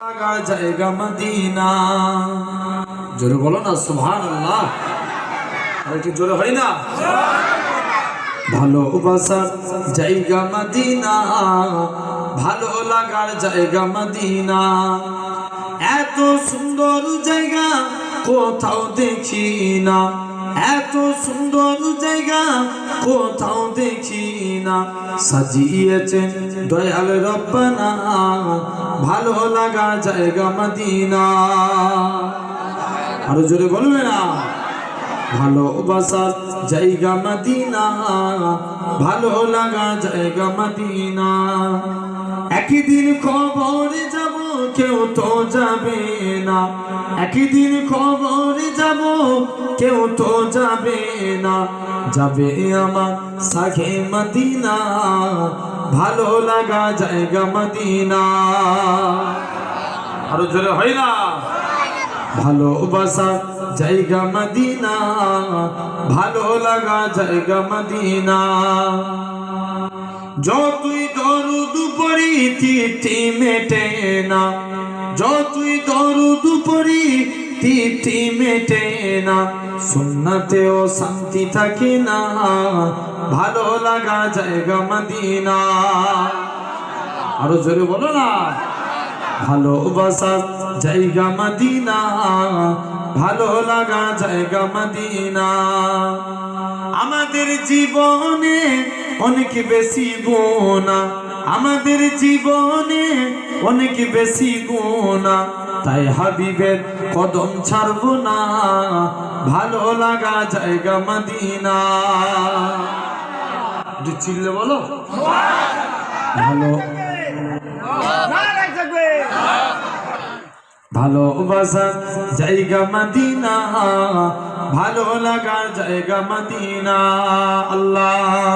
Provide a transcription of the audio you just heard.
জায়গা মদিনা। জোরে বলো না সুবহানাল্লাহ। আর একটু জোরে হয় না? ভালোবাসার জায়গা মদিনা, ভালো লাগার জায়গা মদিনা। এত সুন্দর জায়গা কোথাও দেখি না, এত সুন্দর জায়গা কোথাও দেখি না। সাজিয়েছেন দয়াল রব্বানা, ভালো লাগা জায়গা মদিনা। আরো জোরে বলবে না? ভালোবাসার জায়গা মদিনা, ভালো লাগা জায়গা মদিনা। একদিন খবরে যাব, কেউ তো যাবে না। একদিন খবরে যাব, কেউ তো যাবে না। যাবে আমার সাখে মদিনা, ভালো লাগা জায়গা মদিনা। আরো জোরে হয় না? ভালোবাসা জায়গা মদিনা, ভালো লাগা জায়গা মদিনা। যতই দরুদ পড়ি তৃপ্তি মেটে না, যতই দরুদ পড়ি তৃপ্তি মেটে না। সুন্নতেও শান্তি থাকে না, ভালো লাগা জায়গা মদিনা। আরো জোরে বলো না? ভালোবাসা জায়গা মদিনা, ভালো লাগা জায়গা মদিনা। আমাদের জীবনে অনেক বেশি গুনাহ, আমাদের জীবনে অনেক বেশি গুনাহ। তাই হাবিবের কদম ছাড়বো না, ভালো লাগা জায়গা মদিনা। একটু চিল্লে বলো ভালো। ভালোবাসা জায়গা মদিনা, ভালো লাগা জায়গা মদিনা। আল্লাহ